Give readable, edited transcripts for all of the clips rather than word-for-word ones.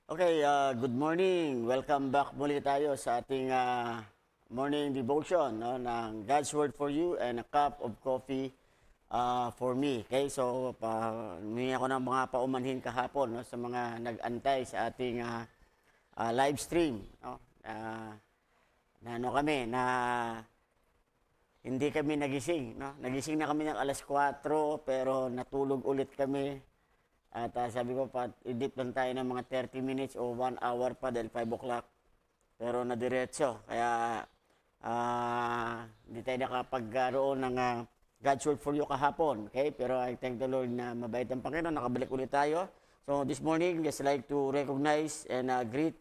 Okay, good morning. Welcome back muli tayo sa ating morning devotion no, ng God's Word for You and a cup of coffee for me. Okay, so humingi ako ng mga paumanhin kahapon no, sa mga nag-antay sa ating live stream. No, na ano kami, na hindi kami nagising. No? Nagising na kami ng alas 4 pero natulog ulit kami. At sabi ko pa, edit lang tayo ng mga 30 minutes o 1 hour pa dahil 5 o'clock. Pero nadiretso. Kaya hindi tayo nakapagkaroon ng God's Word for You kahapon. Okay? Pero I thank the Lord na mabait ang Panginoon. Nakabalik ulit tayo. So this morning, just like to recognize and greet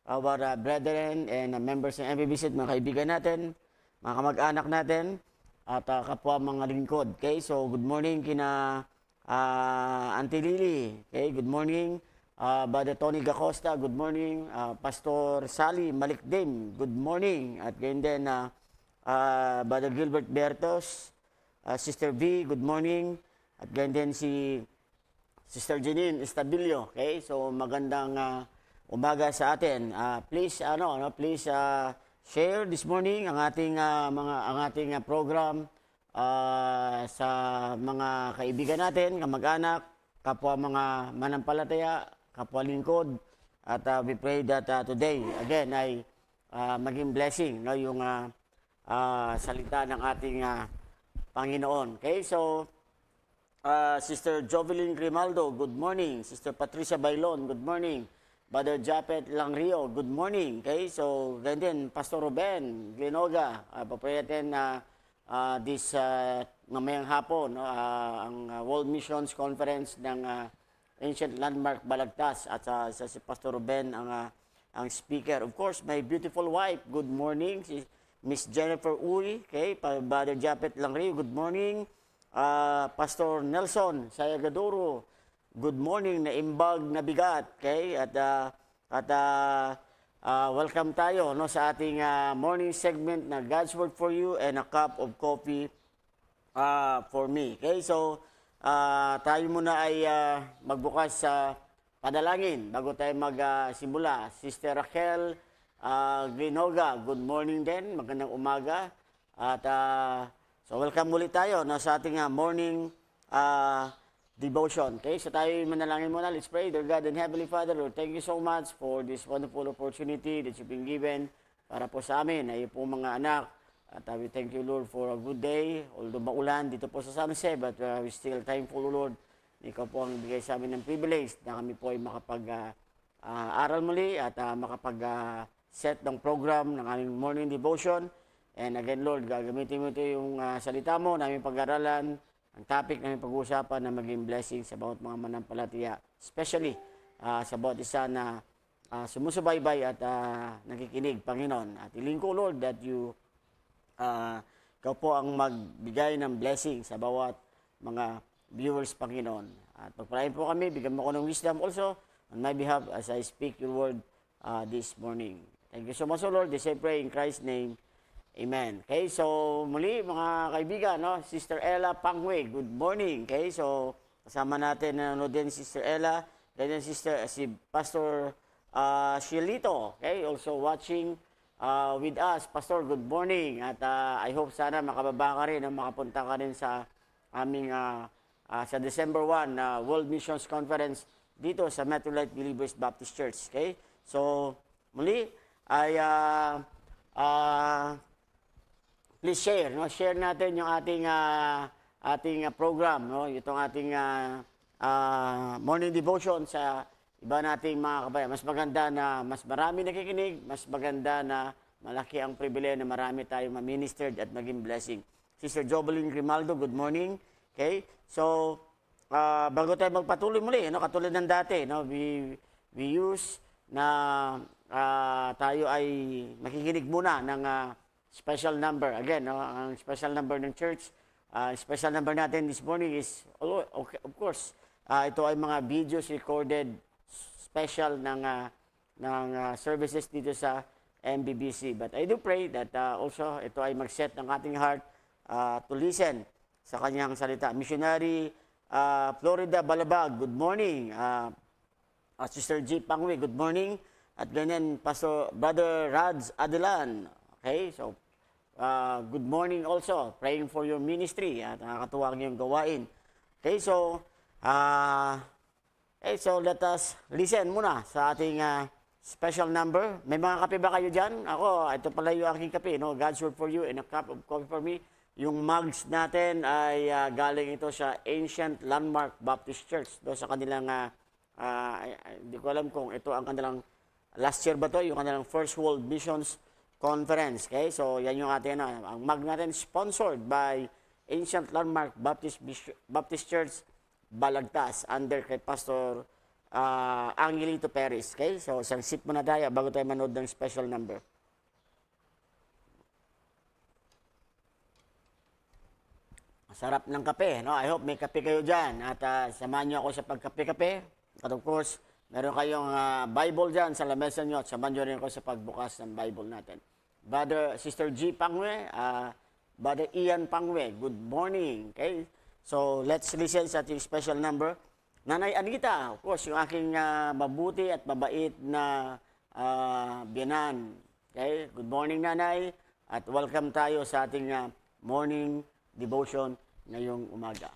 our brethren and members ng MBBC, mga kaibigan natin, mga kamag-anak natin, at kapwa mga lingkod. Okay? So good morning kina Auntie Lily, okay, good morning. Brother Tony Gacosta, good morning. Pastor Sally Malikdim, good morning. At ganyan din, Brother Gilbert Bertos, Sister V, good morning. At ganyan din si Sister Janine Estabilio, okay. So magandang umaga sa atin. Please, please share this morning ang ating program sa mga kaibigan natin, kamag-anak, kapwa mga manampalataya, kapwa lingkod. At we pray that today, again, ay maging blessing no, yung salita ng ating Panginoon. Okay, so, Sister Jovelyn Grimaldo, good morning. Sister Patricia Bailon, good morning. Brother Japet Langrio, good morning. Okay, so, ganyan din, Pastor Ruben Glenoga, papray natin this mamayang hapon, ang World Missions Conference ng Ancient Landmark Balagtas at si Pastor Ruben ang speaker. Of course, my beautiful wife, good morning, si Miss Jennifer Uy, okay, Brother Japet Langri, good morning. Pastor Nelson Sayagadoro, good morning, na imbag na bigat, okay, at welcome tayo no, sa ating morning segment na God's Word for You and a cup of coffee for me. Okay, so tayo muna ay magbukas sa panalangin bago tayo magsimula. Sister Raquel Glenoga, good morning din, magandang umaga. At so welcome muli tayo no, sa ating morning devotion. Okay, so tayo manalangin muna. Let's pray. Dear God and Heavenly Father, Lord, thank you so much for this wonderful opportunity that you've been given para po sa amin, ay po mga anak. At we thank you, Lord, for a good day. Although maulan dito po sa San Jose, but we still thankful, Lord. Ikaw po ang bigay sa amin ng privilege na kami po ay makapag-aral muli at makapag-set ng program ng aming morning devotion. And again, Lord, gagamitin mo ito yung salita mo, namin pag-aralan, ang topic namin pag-uusapan na maging blessing sa bawat mga manampalataya, especially sa bawat isa na sumusubaybay at nakikinig, Panginoon. At iling ko, Lord, that ikaw po ang magbigay ng blessing sa bawat mga viewers, Panginoon. At pagpalain po kami, bigyan mo ko ng wisdom also on my behalf as I speak your word this morning. Thank you so much, Lord. This I pray in Christ's name. Amen. Okay, so muli mga kaibigan, no? Sister Ella Pangwe, good morning. Okay, so kasama natin na nanonood din Sister Ella, then si Pastor Shilito, okay, also watching with us. Pastor, good morning. At I hope sana makababa ka rin, makapunta ka rin sa aming sa December 1 World Missions Conference dito sa Metro Light Believers Baptist Church. Okay, so muli ay please share, no? Share natin yung ating program, no? Itong ating morning devotion sa iba nating mga kabayan. Mas maganda na mas marami nakikinig, mas maganda na malaki ang pribilehyo na marami tayong ma-ministered at maging blessing. Sister Jovelyn Grimaldo, good morning. Okay? So, bago tayo magpatuloy muli, no? Katulad ng dati, no? We use na tayo ay makikinig muna ng special number. Again, no, ang special number ng church, special number natin this morning is, okay, of course, ito ay mga videos recorded special ng services dito sa MBBC. But I do pray that also ito ay mag-set ng ating heart to listen sa kanyang salita. Missionary Florida Balabag, good morning. Sister G. Pangwe, good morning. At ganyan, Pastor Brother Rads Adelan. Okay, so good morning also. Praying for your ministry. At nakakatuwa ang iyong gawain. Okay, so let us listen muna sa ating special number. May mga kape ba kayo dyan? Ako, ito pala yung aking kape. No? God's Word for You and a cup of coffee for me. Yung mugs natin ay galing ito sa Ancient Landmark Baptist Church. Do sa kanilang, hindi ko alam kung ito ang kanilang, last year ba to, yung kanilang First World Missions Conference. Okay? So yan yung ating, ang mug natin sponsored by Ancient Landmark Baptist Church, Balagtas, under kay Pastor Angelito Perez. Okay? So isang sip muna tayo bago tayo manood ng special number. Sarap ng kape, no? I hope may kape kayo dyan. At samahan nyo ako sa pagkape-kape. At of course, meron kayong Bible dyan sa lamesa nyo. At samahan nyo rin ako sa pagbukas ng Bible natin. Sister G. Pangwe, Brother Ian Pangwe, good morning. Okay? So, let's listen sa ating special number. Nanay Anita, of course, yung aking mabuti at mabait na biyanan. Okay? Good morning, Nanay. At welcome tayo sa ating morning devotion ngayong umaga.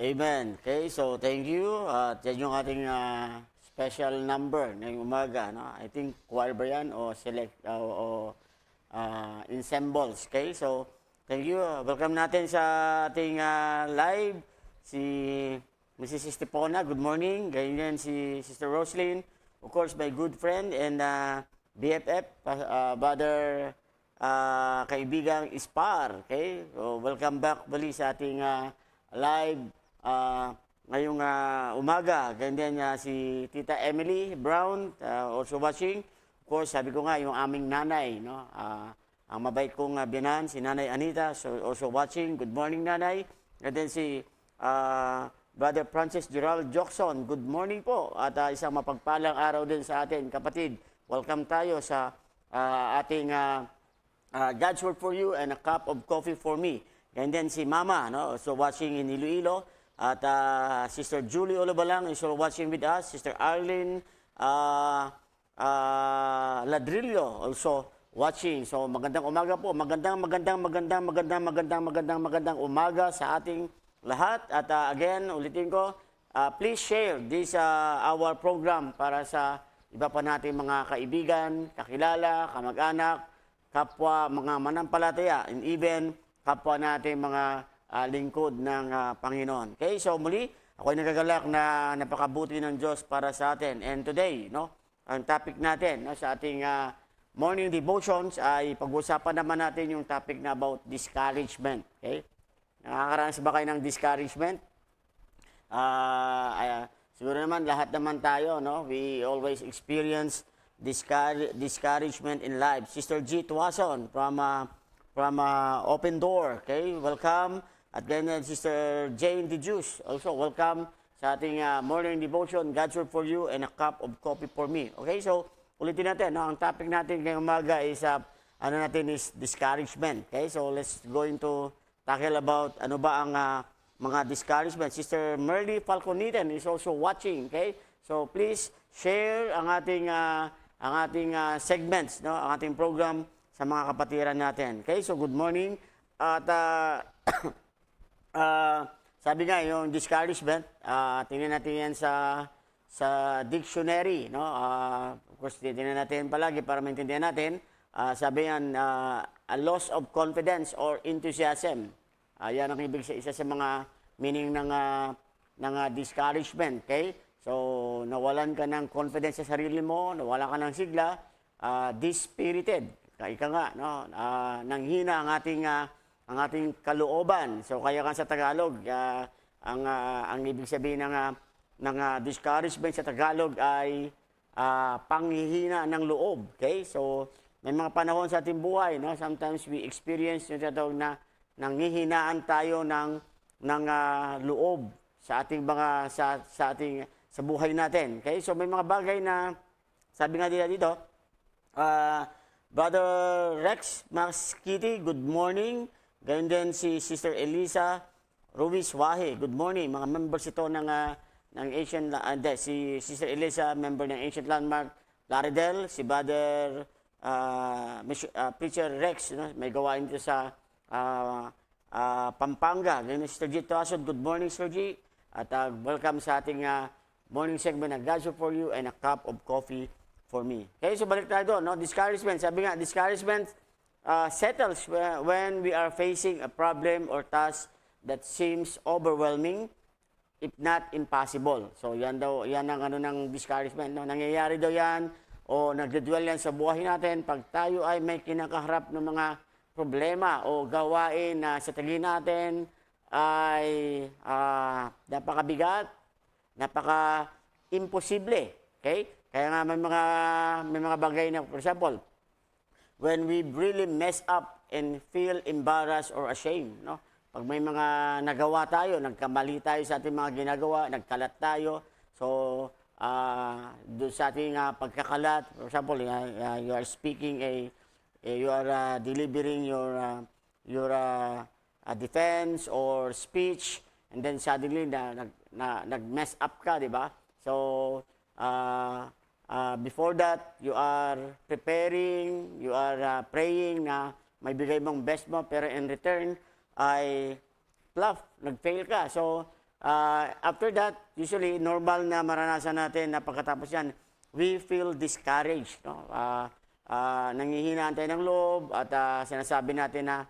Amen. Okay, so thank you. At yan yung ating special number ngayong umaga. No? I think choir ba yan o select ensembles. Okay, so thank you. Welcome natin sa ating live. Si Mrs. Estepona, good morning. Ganyan si Sister Roslyn. Of course, my good friend and BFF, Brother kaibigang Ispar. Okay, so welcome back bali sa ating live ngayong umaga. Ganyan si Tita Emily Brown, also watching. Of course, sabi ko nga, yung aming nanay, no? Ang mabait kong biyanan, si Nanay Anita, so also watching. Good morning, Nanay. And then si Brother Francis Gerald Jackson, good morning po. At isang mapagpalang araw din sa atin, kapatid. welcome tayo sa ating God's Word for You and a Cup of Coffee for Me. And then si Mama, no, so watching in Iloilo. At Sister Julie Olobalang is also watching with us. Sister Arlene Ladrillo also watching. So magandang umaga po. Magandang umaga sa ating lahat. At again, ulitin ko, please share this our program para sa iba pa nating mga kaibigan, kakilala, kamag-anak, kapwa mga manampalataya, and even kapwa natin mga lingkod ng Panginoon. Okay, so muli, ako ay nagagalak na napakabuti ng Diyos para sa atin. And today, no, ang topic natin sa ating morning devotions ay pag-usapan naman natin yung topic na about discouragement. Okay? Nakakaranas ba kayo ng discouragement? Siguro naman, lahat naman tayo, no? We always experience discouragement in life. Sister G. Tuason from Open Door, okay? Welcome. At ganyan, Sister Jane De Juice, also welcome sa ating morning devotion, God's Word for You and a Cup of Coffee for Me. Okay, so ulitin natin, no? Ang topic natin ngayong umaga is, is discouragement. Okay, so let's going to tackle about ano ba ang mga discouragement. Sister Merly Falconitan is also watching. Okay, so please share ang ating segments, no? Ang ating program sa mga kapatiran natin. Okay, so good morning. At sabi nga, yung discouragement, tingnan natin yan sa dictionary, no? Of course, tingnan natin palagi para maintindihan natin. Sabi yan, a loss of confidence or enthusiasm. Yan ang ibig isa sa mga meaning ng discouragement, okay? So, nawalan ka ng confidence sa sarili mo, nawalan ka ng sigla, dispirited. Ika nga, no? Nanghina ang ating kalooban. So kaya kan sa Tagalog, ang ibig sabihin ng discouragement sa Tagalog ay panghihina ng loob. Okay? So may mga panahon sa ating buhay, no? Sometimes we experience yung tatawag na nanghihinaan tayo ng loob sa ating mga sa buhay natin. Okay? So may mga bagay na sabi nga nila dito, Brother Rex Maskiti, good morning. Ganyan din si Sister Elisa Ruiz Wahe. Good morning. Mga members ito ng Ancient Landmark. Si Sister Elisa, member ng Ancient Landmark. Laredel, si Brother Preacher Rex, no? May gawain ito sa Pampanga. Ganyan Sister G. Tuasod. Good morning, Sister G. At welcome sa ating morning segment na God's Word for You and a Cup of Coffee for Me. Okay, so balik tayo doon. No? Discouragement. Sabi nga, discouragement settles when we are facing a problem or task that seems overwhelming, if not impossible. So yan ang ng discouragement. No? Nangyayari daw yan o nagdudwell yan sa buhay natin pag tayo ay may kinakaharap ng mga problema o gawain na sa tingin natin ay napakabigat, napaka-imposible. Okay? Kaya nga may mga bagay na, for example, when we really mess up and feel embarrassed or ashamed, no? Pag may mga nagawa tayo, nagkamali tayo sa ating mga ginagawa, nagkalat tayo, so doon sa ating pagkakalat, for example, you are speaking you are delivering your defense or speech, and then suddenly nag-mess up ka, di ba? So before that, you are preparing, you are praying na may bigay mong best mo, pero in return, ay nag-fail ka. So, after that, usually, normal na maranasan natin na pagkatapos yan, we feel discouraged. No? Nangihinaan tayo ng loob at sinasabi natin na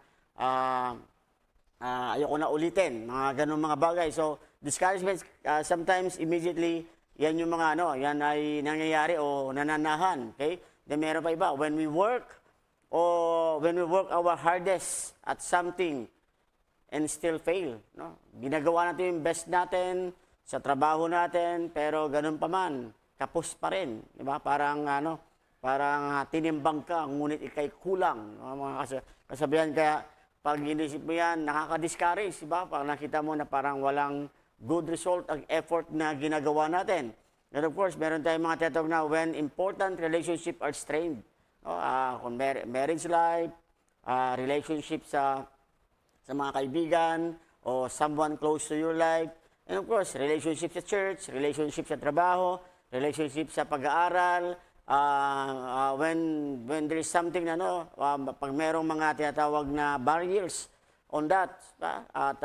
ayoko na ulitin, mga ganun mga bagay. So, discouragement, sometimes, immediately, yan yung mga yan ay nangyayari o nananahan. Okay? Then meron pa iba. When we work our hardest at something and still fail. No? Ginagawa natin yung best natin sa trabaho natin, pero ganun pa man, kapos pa rin. Diba? Parang tinimbang ka, ngunit ikay kulang. Mga kasabihan, kaya pag inisip mo yan, nakaka-discourage. Diba? Pag nakita mo na parang walang good result ang effort na ginagawa natin. And of course, meron tayong mga tinatawag na when important relationship are strained. No? Kung marriage life, relationship sa mga kaibigan, o someone close to your life. And of course, relationship sa church, relationship sa trabaho, relationship sa pag-aaral, when there is something na, pag merong mga tinatawag na barriers on that, at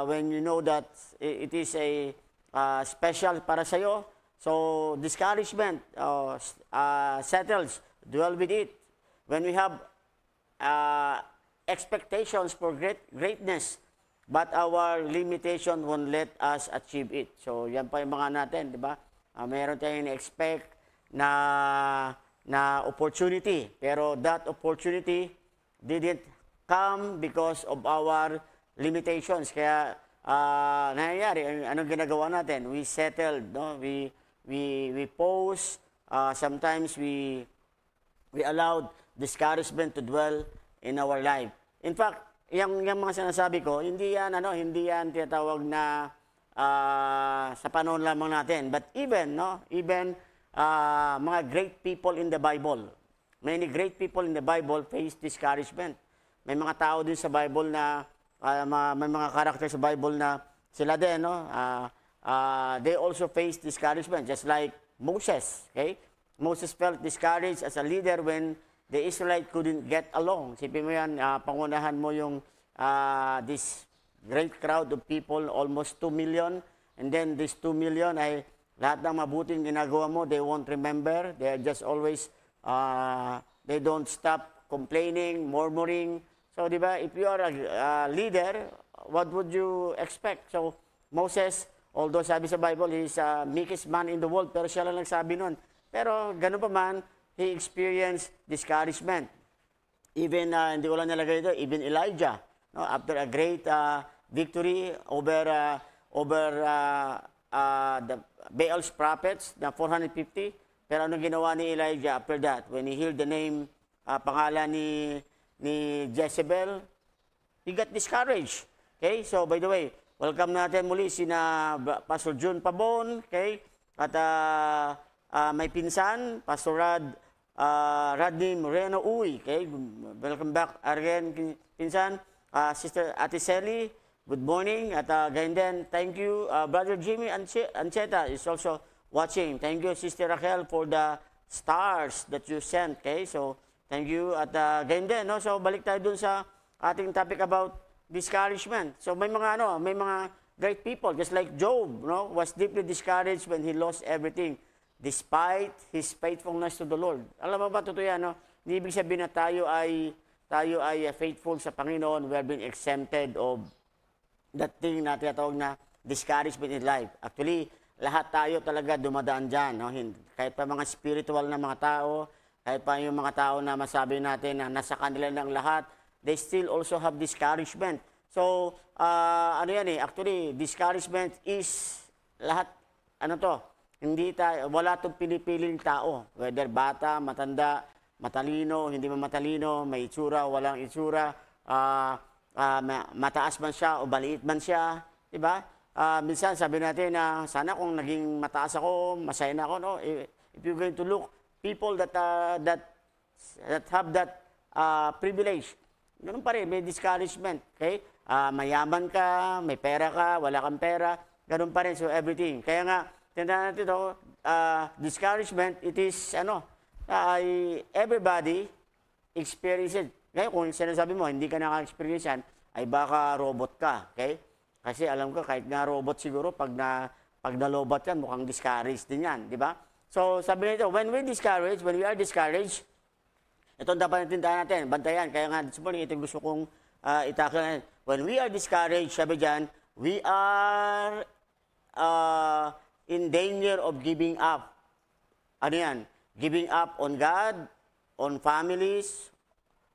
when you know that it is a special para sa'yo, so discouragement settles, dwell with it. When we have expectations for greatness, but our limitation won't let us achieve it. So yan pa yung mga natin, di ba? Meron tayong expect na opportunity, pero that opportunity didn't come because of our limitations. Kaya nangyayari, anong ginagawa natin? We settled, no? We pause, sometimes we allowed discouragement to dwell in our life. In fact, yung mga sinasabi ko, hindi yan tinatawag na sa panahon lamang natin. But even mga great people in the Bible, many great people in the Bible face discouragement. May mga tao din sa Bible na may mga karakter sa Bible na sila din, they also face discouragement, just like Moses. Okay? Moses felt discouraged as a leader when the Israelites couldn't get along. Sipin mo yan, pangunahan mo yung this great crowd of people, almost 2 million, and then this 2 million ay lahat ng mabuting ginagawa mo, they won't remember. They are just always, they don't stop complaining, murmuring. So, di ba, if you are a leader, what would you expect? So, Moses, although sabi sa Bible, he's the meekest man in the world, pero siya lang nagsabi nun. Pero, ganun pa man, he experienced discouragement. Even, hindi ko lang nalagay ito, even Elijah, after a great victory over the Baal's prophets, na 450, pero ano ginawa ni Elijah after that? When he heard the name, pangalan ni Jezebel, he got discouraged. Okay? So, by the way, welcome natin muli sina Pastor June Pabon, okay? At may pinsan, Pastor Rodney Moreno Uy, okay? Welcome back again, pinsan. Sister Ate Sally, good morning. At ganyan din, thank you. Brother Jimmy Ancheta is also watching. Thank you, Sister Raquel, for the stars that you sent, okay? So, thank you. At ganyan din, no? So, balik tayo dun sa ating topic about discouragement. So, may mga great people, just like Job, was deeply discouraged when he lost everything, despite his faithfulness to the Lord. Alam mo ba, totoo yan, no? Hindi ibig sabihin na tayo ay faithful sa Panginoon, we have been exempted of that thing na tinatawag na discouragement in life. Actually, lahat tayo talaga dumadaan dyan. No? Kahit pa mga spiritual na mga tao, kahit pa yung mga tao na masabi natin na nasa kanila ng lahat, they still also have discouragement. So, actually, discouragement is lahat, wala itong pinipiling tao. Whether bata, matanda, matalino, hindi man matalino, may itsura, walang itsura, mataas man siya o maliit man siya, di ba? Minsan sabi natin na sana kung naging mataas ako, masaya na ako, no? If you're going to look, people that have that privilege, ganun pa rin, may discouragement, okay? Mayaman ka, may pera ka, wala kang pera, ganun pa rin, so everything. Kaya nga, tandaan natin ito, discouragement, it is, everybody experiences. Ngayon, kung sinasabi mo, hindi ka naka-experience yan, ay baka robot ka, okay? Kasi alam ko, kahit nga robot siguro, pag nalobot yan, mukhang discouraged din yan, di ba? So, sabi nito, when we are discouraged, ito dapat natin, bantayan. Kaya nga, this morning, ito gusto kong itakil. When we are discouraged, sabi dyan, we are in danger of giving up. Ano yan? Giving up on God, on families,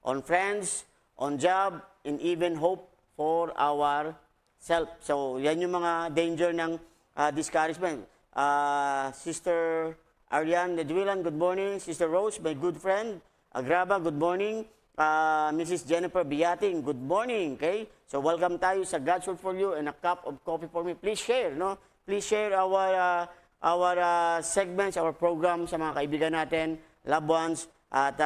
on friends, on job, and even hope for ourselves. So, yan yung mga danger ng discouragement. Sister Ariane Nedwilan, good morning. Sister Rose, my good friend. Agraba, good morning. Mrs. Jennifer Biating, good morning. Okay? So, welcome tayo sa God's Word for You and a cup of coffee for me. Please share, no? Please share our segments, our program sa mga kaibigan natin, loved ones. At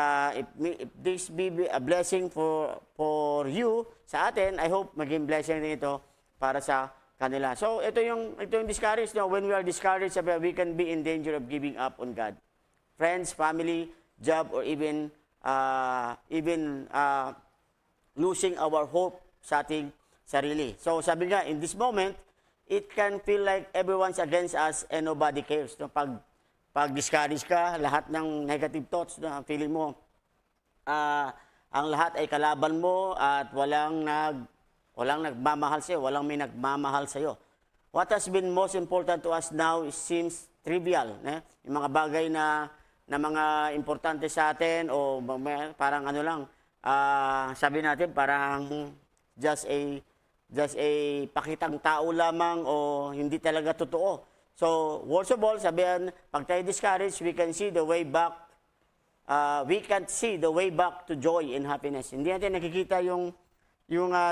if this be a blessing for you, sa atin, I hope maging blessing din ito para sa kanila. So ito yung discouraged. No? When we are discouraged, we can be in danger of giving up on God. Friends, family, job, or even losing our hope sa ating sarili. So sabi nga, in this moment, it can feel like everyone's against us and nobody cares. No? Pag discourage ka, lahat ng negative thoughts na feeling mo, ang lahat ay kalaban mo at walang nagmamahal sa'yo, walang may nagmamahal sa'yo. What has been most important to us now seems trivial. Yung mga bagay na mga importante sa atin o parang ano lang, sabi natin parang just a pakitang tao lamang o hindi talaga totoo. So, worst of all, sabihan, pag tayo discouraged, we can see the way back. We can't see the way back to joy and happiness. Hindi natin nakikita yung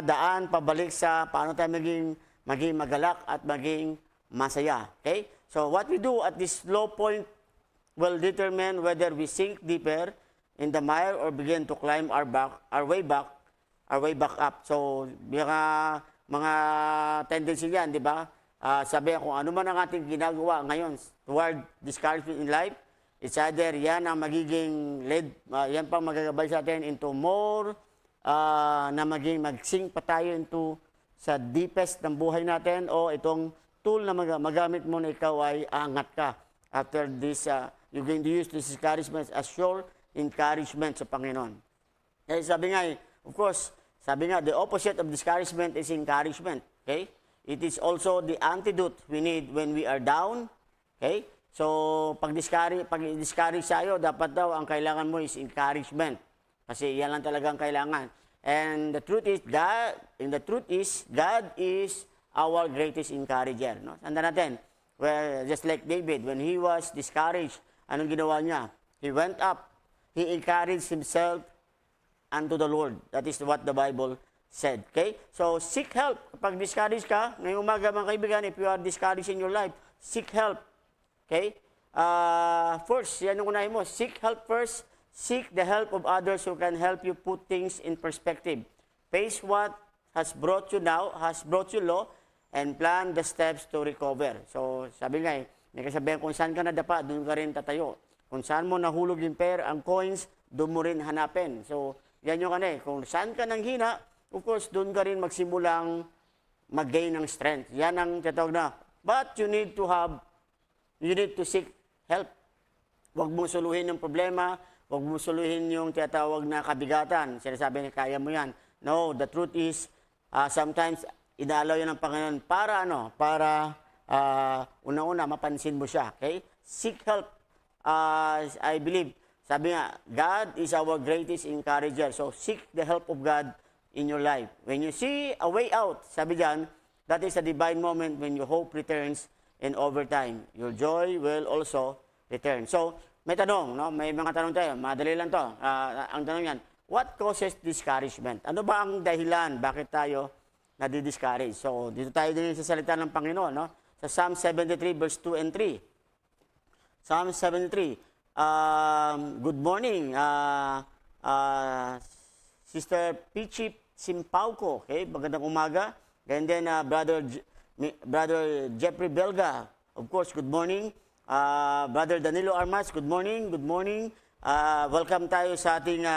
daan pabalik sa paano tayo maging magalak at maging masaya. Okay? So, what we do at this low point will determine whether we sink deeper in the mire or begin to climb our way back up. So, mga tendency yan, di ba? Sabi kung ano man ang ating ginagawa ngayon toward discouragement in life, it's either yan ang magiging yan pang magagabay sa atin into more na magsink pa tayo into sa deepest ng buhay natin o itong tool na magamit mo na ikaw ay aangat ka. After this, you're going to use this discouragement as sure encouragement sa Panginoon. Kaya sabi nga, of course, sabi nga, the opposite of discouragement is encouragement. Okay? It is also the antidote we need when we are down. Okay? So, pag discourage sa'yo, dapat daw ang kailangan mo is encouragement. Kasi yan lang talaga ang kailangan. And the truth is, God is our greatest encourager. No? Tanda natin, just like David, when he was discouraged, anong ginawa niya? He went up. He encouraged himself unto the Lord. That is what the Bible said. Okay? So, seek help. Kapag discouraged ka, ngayong umaga mga kaibigan, if you are discouraged in your life, seek help. Okay? First, yan yung unahin mo. Seek help first. Seek the help of others who can help you put things in perspective. Face what has brought you low, and plan the steps to recover. So, sabi nga may kasabihan, kung saan ka nadapa, doon ka rin tatayo. Kung saan mo nahulog yung pera, ang coins, doon mo rin hanapin. So, yan yung kung saan ka nang hina, of course, doon ka rin magsimulang mag-gain ng strength. Yan ang tatawag na. But you need to seek help. Huwag mong suluhin yung problema, huwag mong suluhin yung tinatawag na kabigatan. Sinasabi niya, kaya mo yan. No, the truth is, sometimes, inaalaw yan ng Panginoon para una-una, mapansin mo siya. Okay? Seek help. I believe, sabi nga, God is our greatest encourager. So, seek the help of God in your life. When you see a way out, sabi dyan, that is a divine moment when your hope returns and over time, your joy will also return. So, may tanong, no? May mga tanong tayo. Madali lang to. Ang tanong yan, what causes discouragement? Ano ba ang dahilan? Bakit tayo nadi-discourage? So, dito tayo din sa salita ng Panginoon, no? Sa Psalm 73, verse 2 and 3. Psalm 73. Good morning, Sister Pichi Simpauco. Okay, magandang umaga. And then, Brother Jeffrey Belga, of course, good morning. Brother Danilo Armas, good morning. Good morning. Welcome tayo sa ating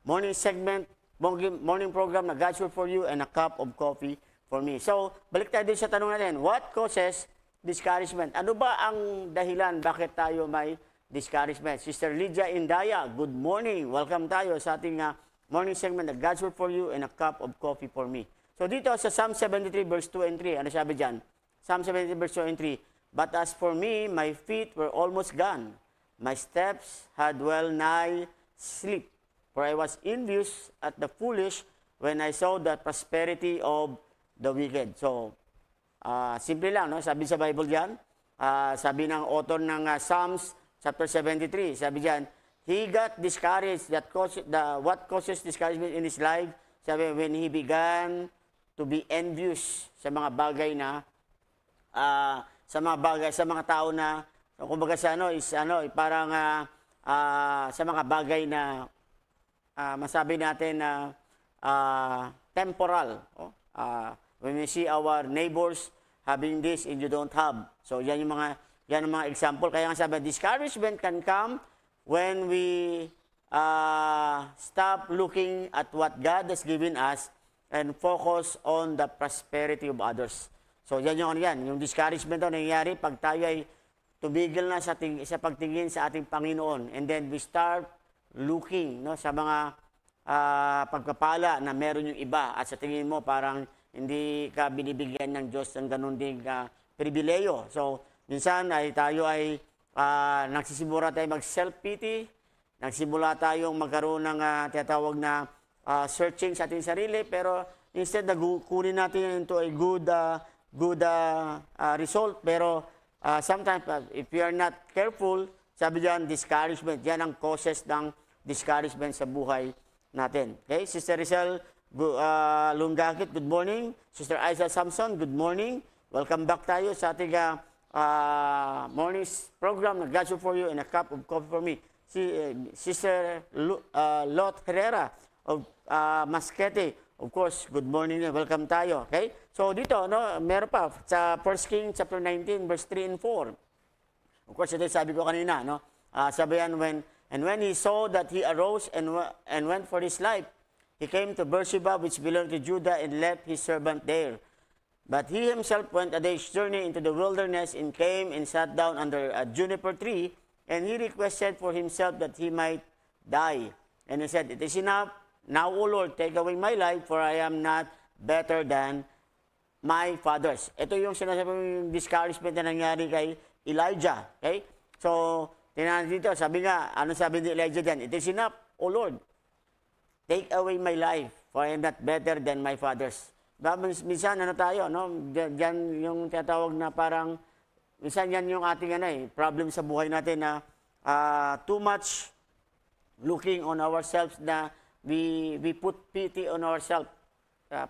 morning segment, morning program na God's Word for You and a cup of coffee for me. So, balik tayo din sa tanong natin, what causes discouragement? Ano ba ang dahilan bakit tayo may discouragement? Sister Lydia Indaya, good morning. Welcome tayo sa ating morning segment na God's Word for You and a cup of coffee for me. So dito sa Psalm 73 verse 2 and 3, ano sabi dyan? Psalm 73 verse 2 and 3, but as for me, my feet were almost gone. My steps had well nigh sleep. For I was envious at the foolish when I saw the prosperity of the wicked. So, simple lang, no? Sabi sa Bible dyan, sabi ng author ng Psalms chapter 73, sabi dyan, he got discouraged. What causes discouragement in his life? Sabi, when he began to be envious sa mga bagay na, sa mga tao na So, kumbaga sa parang sa mga bagay na masabi natin na temporal. When we see our neighbors having this and you don't have. So yan ang mga example. Kaya nga sabi, discouragement can come when we stop looking at what God has given us and focus on the prosperity of others. So yan yung discouragement na nangyayari pag tayo ay tumigil na sa pagtingin sa ating Panginoon, and then we start looking sa mga pagpapala na meron yung iba, at sa tingin mo parang hindi ka binibigyan ng Diyos ng ganun ding pribileyo. So minsan tayo ay nagsisimula tayo mag-self-pity, nagsimula tayong magkaroon ng tinatawag na searching sa ating sarili, pero instead kunin natin into a good result. Pero sometimes, if we are not careful, sabi diyan, discouragement. Yan ang causes ng discouragement sa buhay natin. Okay? Sister Rizal Lungakit, good morning. Sister Aiza Samson, good morning. Welcome back tayo sa ating morning program na God's Word for You and a Cup of Coffee for Me. Sister Lot Herrera of Masquete, of course, good morning. Welcome tayo. Okay? So dito, meron pa sa 1 Kings chapter 19 verse 3 and 4. Of course, ito sabi ko kanina, sabi yan, when he saw that he arose and went for his life, he came to Beersheba, which belonged to Judah, and left his servant there. But he himself went a day's journey into the wilderness and came and sat down under a juniper tree, and he requested for himself that he might die. And he said, "It is enough. Now, O Lord, take away my life, for I am not better than my fathers." Ito yung sinasabing discouragement na nangyari kay Elijah. Okay? So, tingnan dito, sabi nga, ano sabi ni Elijah dyan? "It is enough, O Lord. Take away my life, for I am not better than my fathers." Minsan, tayo, Diyan yung tinatawag na parang, minsan yan yung ating problem sa buhay natin na too much looking on ourselves na we put pity on ourselves.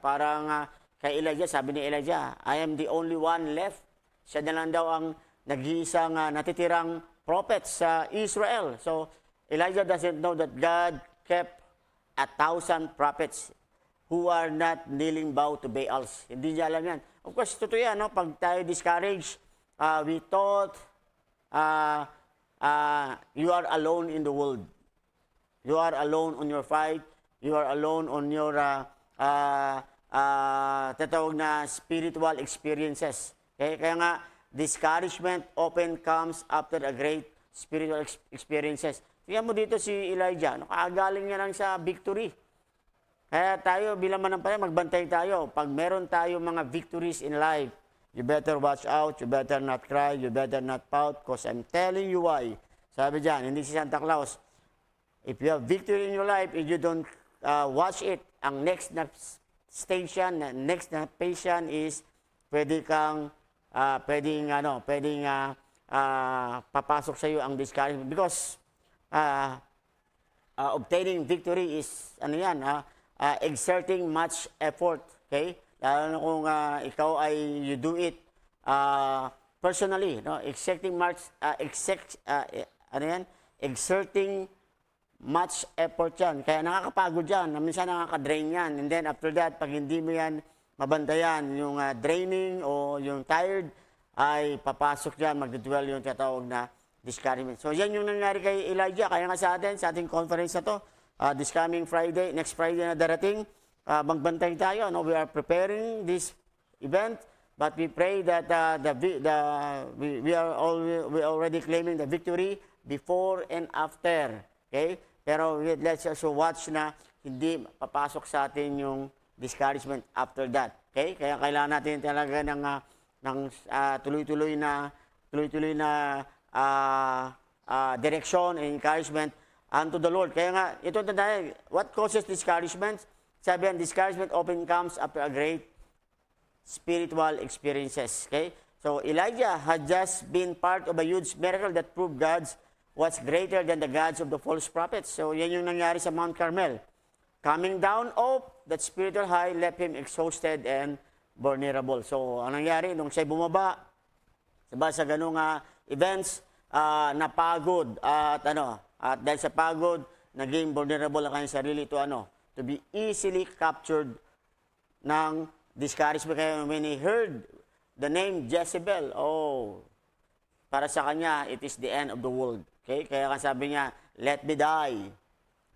Parang kay Elijah, sabi ni Elijah, "I am the only one left." Siya na lang daw ang nag-iisang natitirang prophet sa Israel. So, Elijah doesn't know that God kept 1,000 prophets who are not kneeling bow to Baals. Hindi niya alam yan. Of course, totoo yan, pag tayo discouraged, we thought you are alone in the world. You are alone on your fight. You are alone on your tatawag na spiritual experiences. Okay? Kaya nga, discouragement often comes after a great spiritual experiences. Tingnan mo dito si Elijah, nakagaling niya lang sa victory. Kaya tayo, bilang manampalataya, magbantay tayo. Pag meron tayo mga victories in life, you better watch out, you better not cry, you better not pout, because I'm telling you why. Sabi dyan, hindi si Santa Claus, if you have victory in your life, if you don't watch it, ang next na station, next na patient is pwedeng papasok sa iyo ang discouragement, because obtaining victory is exerting much effort. Okay? Lalo na kung ikaw ay you do it personally, exerting much effort yan. Kaya nakakapagod yan, minsan nakaka-drain yan. And then after that, pag hindi mo yan mabantayan, yung draining o yung tired, ay papasok dyan, magdudwell yung tinatawag na discouragement. So yan yung nangyari kay Elijah. Kaya nga sa ating conference na to, this coming Friday, next Friday na darating, magbantay tayo. We are preparing this event, but we pray that we are already claiming the victory before and after. Okay? Pero let's also watch na hindi papasok sa atin yung discouragement after that. Okay? Kaya kailangan natin talaga ng tuloy-tuloy na direction and encouragement unto the Lord. Kaya nga, ito tayo, what causes discouragement? Sabi yan, discouragement often comes after a great spiritual experiences. Okay? So, Elijah had just been part of a huge miracle that proved God's was greater than the gods of the false prophets. So, yan yung nangyari sa Mount Carmel. Coming down off that spiritual high left him exhausted and vulnerable. So, ang nangyari, nung siya bumaba, sa ganung events, napagod at at dahil sa pagod, naging vulnerable ang kanyang sarili to be easily captured ng discouragement. Kaya when he heard the name Jezebel, para sa kanya, it is the end of the world. Okay? Kaya sabi niya, let me die.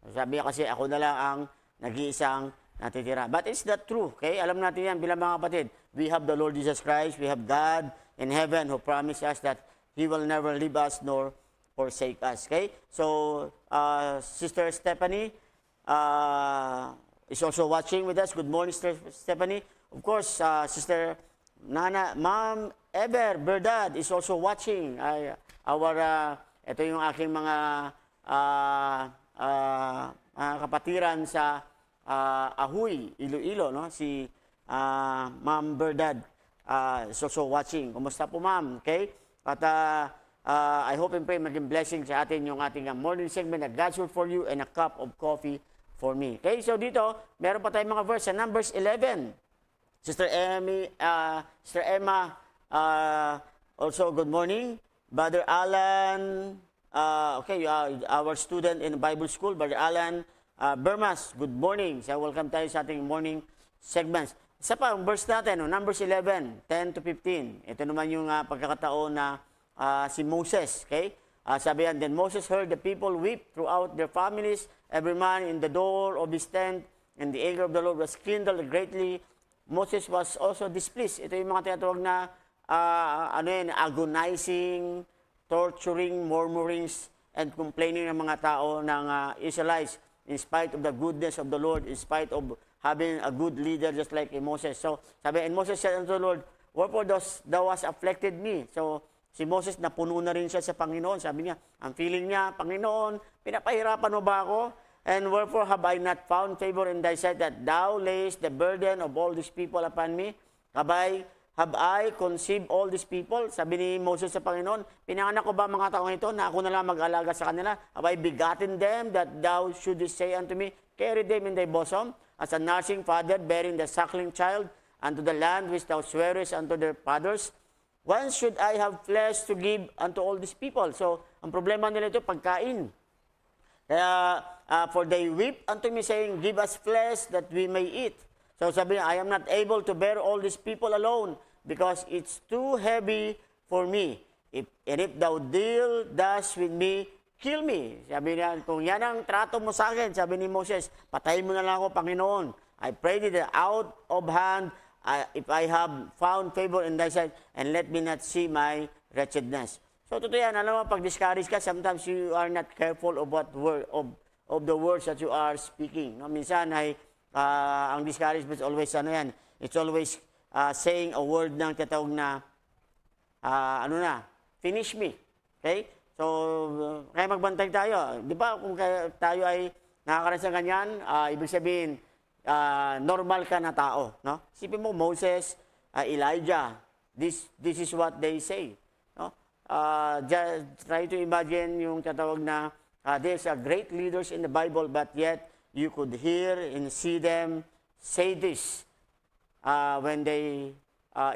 Sabi niya kasi, ako na lang ang nag-iisang natitira. But it's not true. Okay? Alam natin yan bilang mga kapatid. We have the Lord Jesus Christ. We have God in heaven who promised us that He will never leave us nor forsake us. Okay? So, Sister Stephanie is also watching with us. Good morning, Sister Stephanie. Of course, Sister Ma'am Ever Berdad is also watching. Ito yung aking mga kapatiran sa Ahoy, Iloilo, no? Si Ma'am Berdad is also watching. Kumusta po, Ma'am? Okay? At I hope and pray maging blessing sa atin yung ating morning segment na God's Word for You and a cup of coffee for me. Okay? So dito, meron pa tayong mga verse sa Numbers 11. Sister Emma, also good morning. Brother Alan, our student in Bible school, Brother Alan Bermas, good morning. So welcome tayo sa ating morning segments. Isa pa, ang verse natin, Numbers 11, 10 to 15. Ito naman yung pagkakataon na si Moses, okay? Sabi yan, then Moses heard the people weep throughout their families, every man in the door of his tent, and the anger of the Lord was kindled greatly. Moses was also displeased. Ito yung mga tinatawag na agonizing, torturing, murmurings, and complaining ng mga tao ng Israelites in spite of the goodness of the Lord, in spite of having a good leader just like Moses. So, sabi, and Moses said unto the Lord, wherefore thou hast afflicted me? So, si Moses napuno na rin siya sa Panginoon. Sabi niya, ang feeling niya, Panginoon, pinapahirapan mo ba ako? And wherefore have I not found favor in thy sight that thou layest the burden of all these people upon me? Have I conceived all these people? Sabi ni Moses sa Panginoon, pinanganak ko ba mga taong ito na ako na lang mag-alaga sa kanila? Have I begotten them that thou shouldest say unto me, carry them in thy bosom, as a nursing father bearing the suckling child, unto the land which thou swearest unto their fathers? Whence should I have flesh to give unto all these people? So, ang problema nila ito, pagkain. Kaya, for they weep unto me, saying, give us flesh that we may eat. So sabi niya, I am not able to bear all these people alone, because it's too heavy for me. And if thou deal thus with me, kill me. Sabi niya, kung yan ang trato mo sa akin, sabi ni Moses, patayin mo na lang ako, Panginoon. I pray thee that out of hand, if I have found favor in thy sight, and let me not see my wretchedness. So totoo yan, alam mo, pag discourage ka, sometimes you are not careful of what word, of the words that you are speaking. No? Minsan ay, ang discouragement is always, it's always saying a word ng tatawag na, finish me. Okay? So, kaya magbantay tayo. Di ba, kung tayo ay nakakaranas ng ganyan, ibig sabihin, normal ka na tao. No? Isipin mo, Moses, Elijah, this is what they say. No? Just try to imagine yung tatawag na, there's great leaders in the Bible, but yet, you could hear and see them say this when they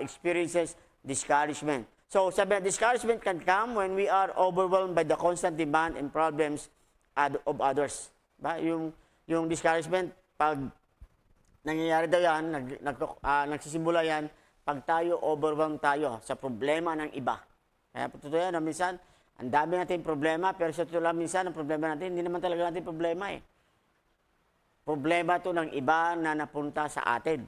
experiences discouragement. So, sabi, discouragement can come when we are overwhelmed by the constant demand and problems of others. Ba? Yung discouragement, pag nangyayari daw yan, nagsisimula yan, pag tayo overwhelmed tayo sa problema ng iba. Kaya totoo yan, minsan, ang dami natin problema, pero sa totoo lang minsan, ang problema natin, hindi naman talaga natin problema eh. Problema to ng iba na napunta sa atin.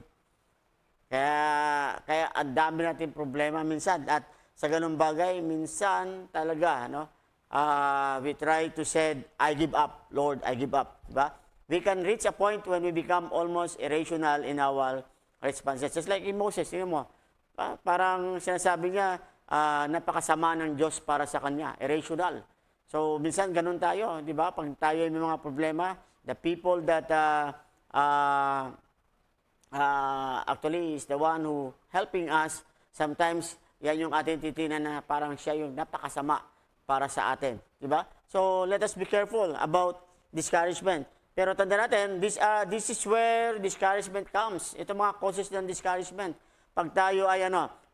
Kaya ang dami natin problema minsan. At sa ganung bagay, minsan talaga, we try to say, I give up, Lord, I give up. Diba? We can reach a point when we become almost irrational in our responses. Just like in Moses, tingnan mo, parang sinasabi niya, napakasama ng Diyos para sa kanya, irrational. So, minsan ganun tayo, di ba? Pag tayo may mga problema, the people that actually is the one who helping us, sometimes yan yung ating titinan na parang siya yung napakasama para sa atin. Diba? So, let us be careful about discouragement. Pero tanda natin, this is where discouragement comes. Ito mga causes ng discouragement. Pag tayo ay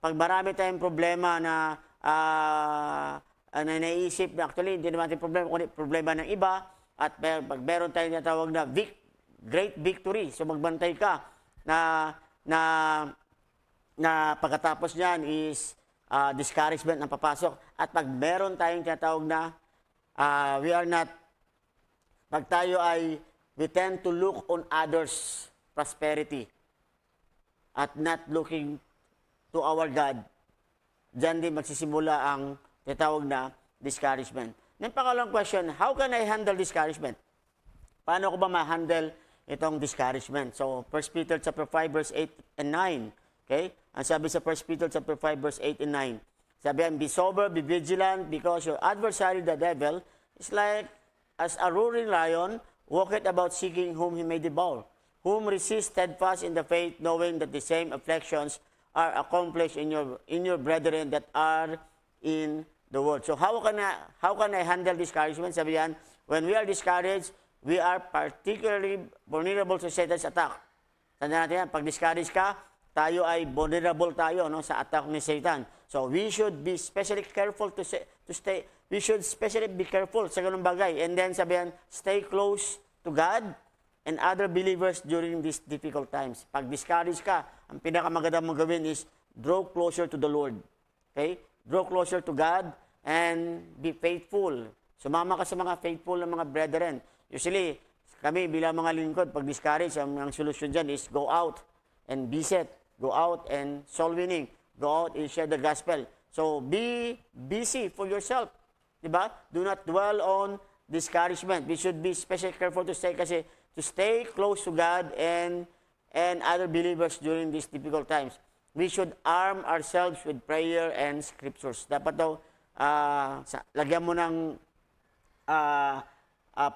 pag marami tayong problema na na naisip na actually hindi naman ating problema, kundi problema ng iba, at pag meron tayong natawag na great victory, so magbantay ka na na na pagkatapos niyan is discouragement ang papasok. At pag meron tayong tinatawag na we are not, pag tayo ay, we tend to look on others' prosperity at not looking to our God, diyan din magsisimula ang tinatawag na discouragement. Then pangalawang question, how can I handle discouragement? Paano ko ba ma-handle itong discouragement? So, 1 Peter chapter 5 verse 8 and 9. Okay? Ang sabi sa 1 Peter chapter 5 verse 8 and 9. Sabi yan, be sober, be vigilant, because your adversary, the devil, is like as a roaring lion, walketh about seeking whom he may devour, whom resist steadfast in the faith, knowing that the same afflictions are accomplished in your brethren that are in the world. So how can I handle discouragement? Sabi yan, when we are discouraged, we are particularly vulnerable to Satan's attack. Tandaan natin yan, pag discouraged ka, tayo ay vulnerable tayo, no, sa attack ni Satan. So we should be especially careful we should especially be careful sa ganung bagay. And then sabi yan, stay close to God and other believers during these difficult times. Pag discouraged ka, ang pinakamagandang mong gawin is draw closer to the Lord. Okay? Draw closer to God and be faithful. Sumama ka sa mga faithful na mga brethren. Usually, kami bilang mga lingkod, pag discouraged, ang solusyon dyan is go out and be set. Go out and soul winning. Go out and share the gospel. So, be busy for yourself. Diba? Do not dwell on discouragement. We should be especially careful to stay close to God and other believers during these difficult times. We should arm ourselves with prayer and scriptures. Dapat daw, lagyan mo ng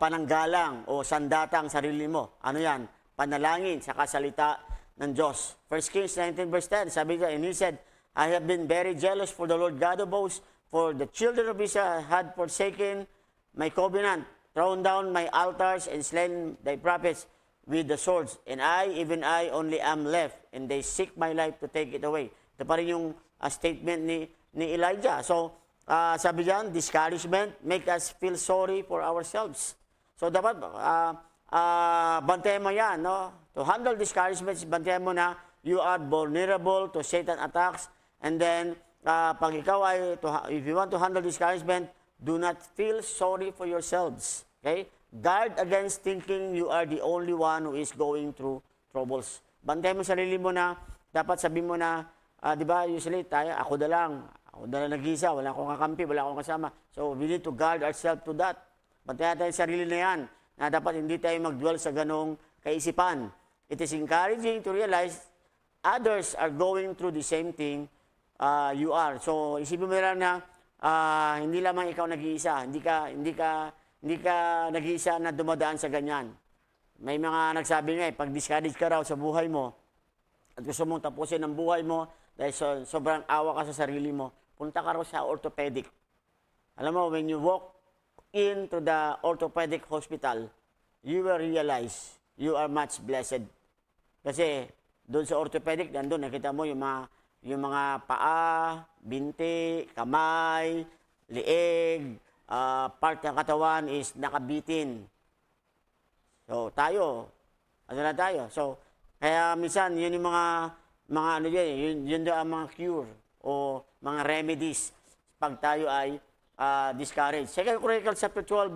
pananggalang o sandatang sarili mo. Ano yan? Panalangin sa kasalita ng Diyos. 1 Kings 19 verse 10, sabi niya, and he said, I have been very jealous for the Lord God of hosts, for the children of Israel had forsaken my covenant, thrown down my altars, and slain thy prophets with the swords. And even I only am left, and they seek my life to take it away. Ito pa rin yung statement ni Elijah. So, sabi diyan, discouragement make us feel sorry for ourselves. So, dapat, bantayan mo yan, no? To handle discouragement, bantayan mo na you are vulnerable to Satan attacks. And then, pag ikaw ay, if you want to handle discouragement, do not feel sorry for yourselves. Okay? Guard against thinking you are the only one who is going through troubles. Bantayan mo sarili mo na, dapat sabihin mo na, di ba, usually tayo, ako na lang nag-isa, wala akong kakampi, wala akong kasama. So, we need to guard ourselves to that. Bantayan tayo sarili na yan, na dapat hindi tayo mag-dwell sa ganong kaisipan. It is encouraging to realize others are going through the same thing you are. So, isipin mo lang na hindi lamang ikaw nag-iisa, hindi ka nag-iisa na dumadaan sa ganyan. May mga nagsabi nga, pag discouraged ka raw sa buhay mo, at gusto mong tapusin ang buhay mo, dahil sobrang awa ka sa sarili mo, punta ka raw sa orthopedic. Alam mo, when you walk into the orthopedic hospital, you will realize you are much blessed. Kasi doon sa orthopedic, nandun, nakita mo yung mga paa, binti, kamay, lieg, part ng katawan is nakabitin. So, tayo, ano na tayo? So, kaya minsan, yun yung mga ano yun ang mga cure o mga remedies pag tayo ay discouraged. 2 Chronicles chapter 20,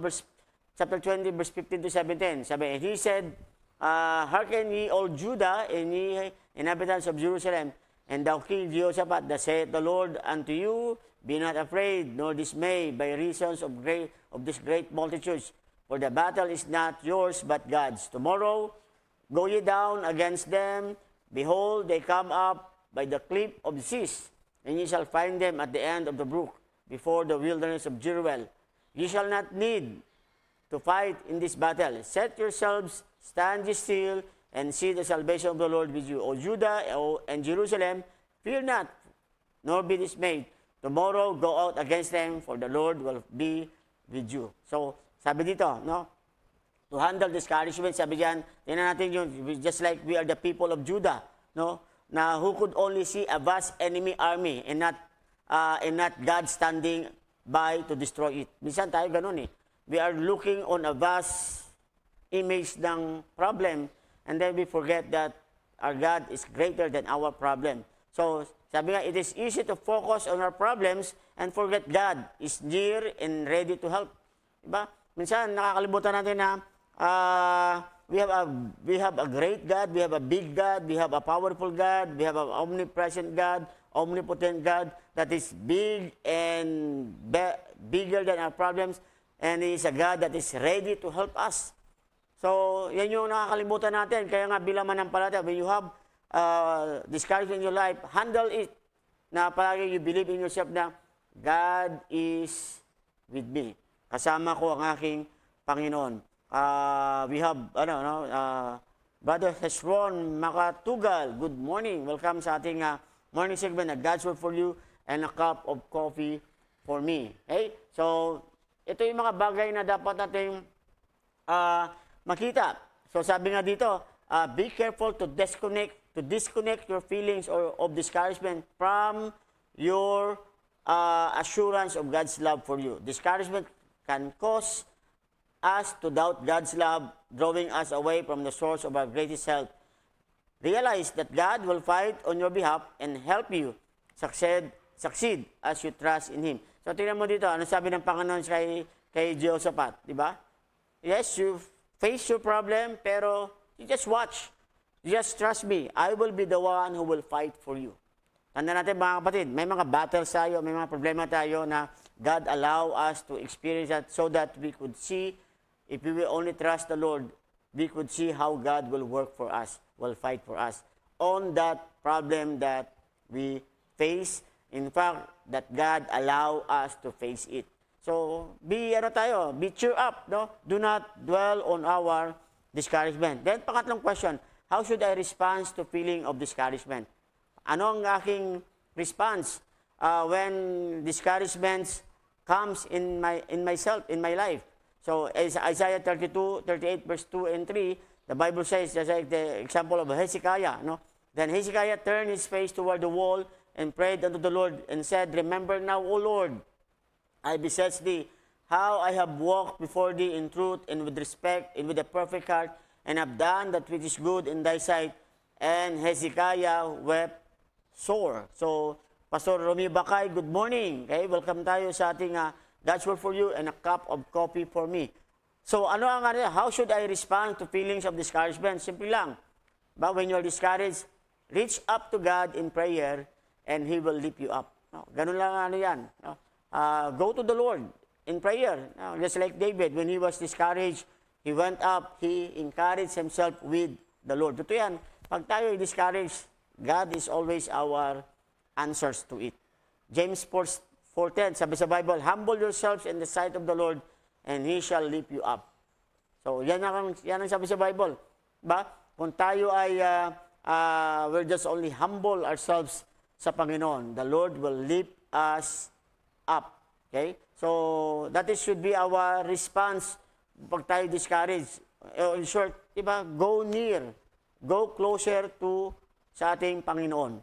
verse 15 to 17. Sabi, and he said, hearken ye all Judah, and ye inhabitants of Jerusalem, and thou King Jehoshaphat, thus saith the Lord unto you, be not afraid, nor dismayed by reasons of this great multitudes, for the battle is not yours, but God's. Tomorrow go ye down against them, behold, they come up by the cliff of Ziz, and ye shall find them at the end of the brook, before the wilderness of Jeruel. Ye shall not need to fight in this battle. Set yourselves, stand ye still, and see the salvation of the Lord with you. O Judah and Jerusalem, fear not, nor be dismayed. Tomorrow go out against them, for the Lord will be with you. So, sabi dito, no? To handle discouragement, sabi diyan, tingnan natin yun, just like we are the people of Judah, no? Na who could only see a vast enemy army and not God standing by to destroy it. Minsan tayo ganun eh. We are looking on a vast image ng problem, and then we forget that our God is greater than our problem. So, sabi nga, it is easy to focus on our problems and forget God is near and ready to help. Diba? Minsan, nakakalimutan natin na we have a great God, we have a big God, we have a powerful God, we have an omnipresent God, omnipotent God that is big and bigger than our problems, and He is a God that is ready to help us. So, yan yung nakakalimutan natin. Kaya nga bilang manampalataya, when you have discouragement in your life, handle it. Na palagi you believe in yourself na God is with me. Kasama ko ang aking Panginoon. We have, Brother Hesron Makatugal, good morning. Welcome sa ating morning segment na God's Word for You and a cup of coffee for me. Okay? So, ito yung mga bagay na dapat nating makita. So sabi nga dito, be careful to disconnect your feelings of discouragement from your assurance of God's love for you. Discouragement can cause us to doubt God's love, drawing us away from the source of our greatest help. Realize that God will fight on your behalf and help you succeed as you trust in Him. So tingnan mo dito, ano sabi ng Panginoon kay Jehoshaphat, di ba? Yes, you face your problem, pero you just watch. Just trust me. I will be the one who will fight for you. Tanda natin mga kapatid, may mga battles tayo, may mga problema tayo na God allow us to experience that so that we could see, if we will only trust the Lord, we could see how God will work for us, will fight for us on that problem that we face. In fact, that God allow us to face it. So, be cheer up, no? Do not dwell on our discouragement. Then, pangatlong question, how should I respond to feeling of discouragement? Ano ang aking response when discouragement comes in myself, in my life? So, Isaiah 38, verse 2 and 3, the Bible says, just like the example of Hezekiah, no? Then Hezekiah turned his face toward the wall and prayed unto the Lord and said, Remember now, O Lord, I beseech thee, how I have walked before thee in truth and with respect and with a perfect heart, and have done that which is good in thy sight. And Hezekiah wept sore. So, Pastor Romy Bakay, good morning. Okay, welcome tayo sa ating God's Word for You and a cup of coffee for me. So, how should I respond to feelings of discouragement? Simple lang. But when you're discouraged, reach up to God in prayer and He will lift you up. No, ganun lang yan. No? Go to the Lord in prayer. Just like David, when he was discouraged, he went up, he encouraged himself with the Lord. Totoo yan. Pag tayo discouraged, God is always our answers to it. James 4:10, sabi sa Bible, humble yourselves in the sight of the Lord, and He shall lift you up. So, yan ang sabi sa Bible. Ba? Kung tayo ay, we're just only humble ourselves sa Panginoon, the Lord will lift us up. Okay? So, that should be our response pag tayo discouraged. In short, diba? Go near. Go closer to sa ating Panginoon.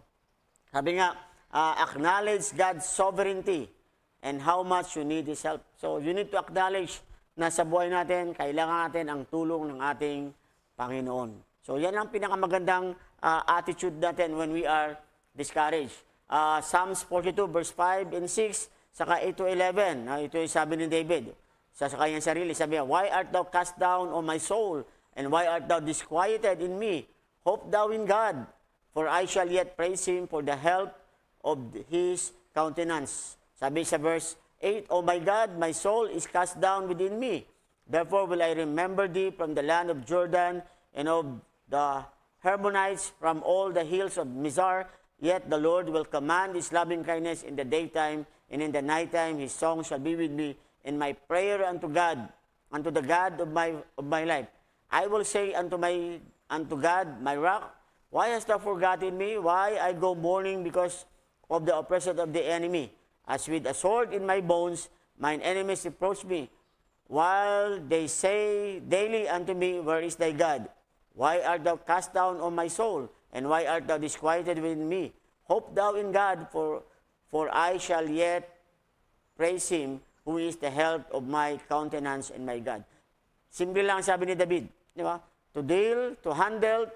Sabi nga, acknowledge God's sovereignty and how much you need His help. So, you need to acknowledge na sa buhay natin, kailangan natin ang tulong ng ating Panginoon. So, yan ang pinakamagandang attitude natin when we are discouraged. Psalms 42, verse 5 and 6, saka 8 to 11. Ito yung sabi ni David sa kanyang sarili. Sabi niya, Why art thou cast down, O my soul? And why art thou disquieted in me? Hope thou in God, for I shall yet praise Him for the help of His countenance. Sabi sa verse 8, O my God, my soul is cast down within me. Therefore will I remember thee from the land of Jordan and of the Hermonites from all the hills of Mizar. Yet the Lord will command His loving kindness in the daytime, and in the nighttime His song shall be with me, in my prayer unto God, unto the God of my life. I will say unto God, my rock, why hast thou forgotten me? Why I go mourning because of the oppression of the enemy? As with a sword in my bones, mine enemies reproach me, while they say daily unto me, Where is thy God? Why art thou cast down, O my soul? And why art thou disquieted within me? Hope thou in God, for I shall yet praise Him who is the health of my countenance and my God. Simple lang sabi ni David, di ba? To deal, to handle,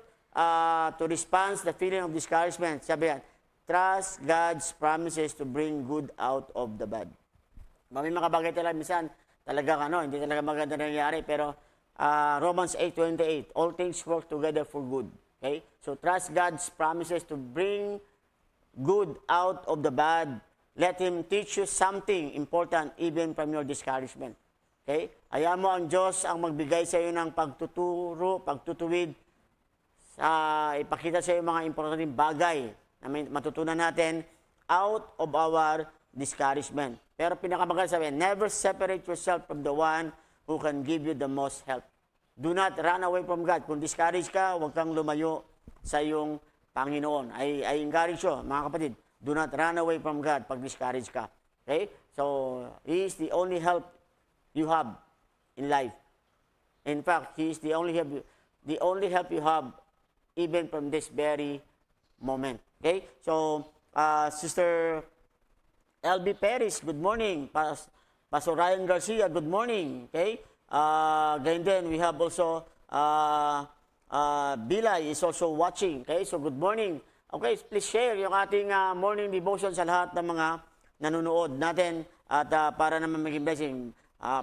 to respond the feeling of discouragement. Sabi yan, trust God's promises to bring good out of the bad. May mga bagay talaga, minsan, talaga hindi talaga maganda nangyayari, pero Romans 8:28, all things work together for good. Okay? So trust God's promises to bring good out of the bad. Let Him teach you something important even from your discouragement. Okay? Hayaan mo ang Diyos ang magbigay sa iyo ng pagtuturo, pagtutuwid, ipakita sa iyo mga importanteng bagay na matutunan natin out of our discouragement. Pero pinakamaganda sabi, never separate yourself from the one who can give you the most help. Do not run away from God. Kung discourage ka, huwag kang lumayo sa iyong Panginoon. I encourage you, mga kapatid, do not run away from God pag discourage ka. Okay? So, He is the only help you have in life. In fact, He is the only help you have even from this very moment. Okay? So, Sister LB Perez, good morning. Pastor Ryan Garcia, good morning. Okay? Ganyan din, we have also Bilay is also watching. Okay? So, good morning. Okay, please share yung ating morning devotion sa lahat ng mga nanonood natin at para naman maging blessing.